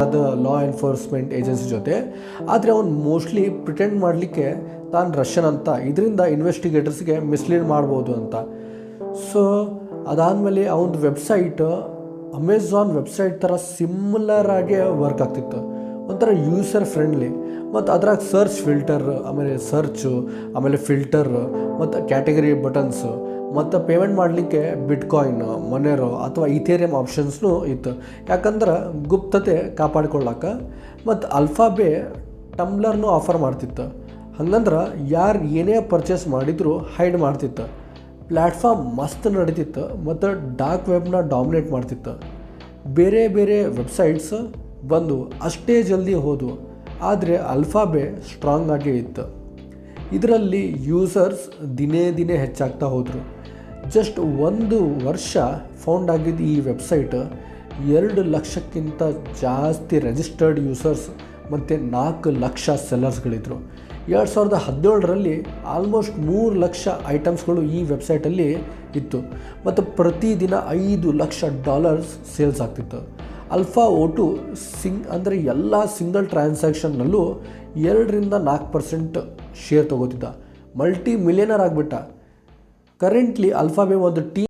ಅದು ಲಾ enforcement agency ಜೊತೆ. ಆದರೆ ಅವ್ನು ಮೋಸ್ಟ್ಲಿ ಪ್ರಿಟೆಂಡ್ ಮಾಡಲಿಕ್ಕೆ ತಾನು ರಷ್ಯನ್ ಅಂತ, ಇದರಿಂದ ಇನ್ವೆಸ್ಟಿಗೇಟರ್ಸ್ಗೆ ಮಿಸ್ಲೀಡ್ ಮಾಡ್ಬೋದು ಅಂತ. ಸೊ ಅದಾದಮೇಲೆ ಅವನದು ವೆಬ್ಸೈಟ್ ಅಮೆಝಾನ್ ವೆಬ್ಸೈಟ್ ಥರ ಸಿಮ್ಲರ್ ಆಗಿ ವರ್ಕ್ ಆಗ್ತಿತ್ತು, ಒಂಥರ ಯೂಸರ್ ಫ್ರೆಂಡ್ಲಿ. ಮತ್ತು ಅದ್ರಾಗ ಸರ್ಚ್ ಫಿಲ್ಟರ್, ಆಮೇಲೆ ಸರ್ಚು, ಆಮೇಲೆ ಫಿಲ್ಟರ್, ಮತ್ತು ಕ್ಯಾಟಗರಿ ಬಟನ್ಸು, ಮತ್ತು ಪೇಮೆಂಟ್ ಮಾಡಲಿಕ್ಕೆ ಬಿಟ್ಕಾಯಿನ್, ಮೊನೆರೋ ಅಥವಾ ಈಥೇರಿಯಮ್ ಆಪ್ಷನ್ಸ್ನೂ ಇತ್ತು, ಯಾಕಂದ್ರೆ ಗುಪ್ತತೆ ಕಾಪಾಡ್ಕೊಳ್ಳೋಕೆ. ಮತ್ತು ಅಲ್ಫಾಬೇ ಟಂಬ್ಲರ್ನೂ ಆಫರ್ ಮಾಡ್ತಿತ್ತು, ಹಂಗಂದ್ರೆ ಯಾರು ಏನೇ ಪರ್ಚೇಸ್ ಮಾಡಿದರೂ ಹೈಡ್ ಮಾಡ್ತಿತ್ತು. ಪ್ಲ್ಯಾಟ್ಫಾರ್ಮ್ ಮಸ್ತ್ ನಡೀತಿತ್ತು ಮತ್ತು ಡಾರ್ಕ್ ವೆಬ್ನ ಡಾಮಿನೇಟ್ ಮಾಡ್ತಿತ್ತು. ಬೇರೆ ಬೇರೆ ವೆಬ್ಸೈಟ್ಸ್ ಬಂದು ಅಷ್ಟೇ ಜಲ್ದಿ ಹೋದವು, ಆದರೆ ಅಲ್ಫಾಬೇ ಸ್ಟ್ರಾಂಗ್ ಆಗೇ ಇತ್ತು. ಇದರಲ್ಲಿ ಯೂಸರ್ಸ್ ದಿನೇ ದಿನೇ ಹೆಚ್ಚಾಗ್ತಾ ಹೋದರು. ಜಸ್ಟ್ 1 ವರ್ಷ ಫೌಂಡ್ ಆಗಿದ್ದ ಈ ವೆಬ್ಸೈಟ್ 2 ಲಕ್ಷಕ್ಕಿಂತ ಜಾಸ್ತಿ ರಿಜಿಸ್ಟರ್ಡ್ ಯೂಸರ್ಸ್ ಮತ್ತು 4 ಲಕ್ಷ ಸೆಲ್ಲರ್ಸ್ಗಳಿದ್ರು. 2017ರಲ್ಲಿ ಆಲ್ಮೋಸ್ಟ್ 3 ಲಕ್ಷ ಐಟಮ್ಸ್ಗಳು ಈ ವೆಬ್ಸೈಟಲ್ಲಿ ಇತ್ತು ಮತ್ತು ಪ್ರತಿದಿನ $5 ಲಕ್ಷ ಸೇಲ್ಸ್ ಆಗ್ತಿತ್ತು. ಅಲ್ಫಾ O2 ಅಂದರೆ ಎಲ್ಲ ಸಿಂಗಲ್ ಟ್ರಾನ್ಸಾಕ್ಷನ್ನಲ್ಲೂ 2-4% ಶೇರ್ ತೊಗೋತಿದ್ದ, ಮಲ್ಟಿ ಮಿಲಿಯನರ್ ಆಗಿಬಿಟ್ಟ. ಕರೆಂಟ್ಲಿ ಅಲ್ಫಾಬೇ ಒಂದು ಟೀಮ್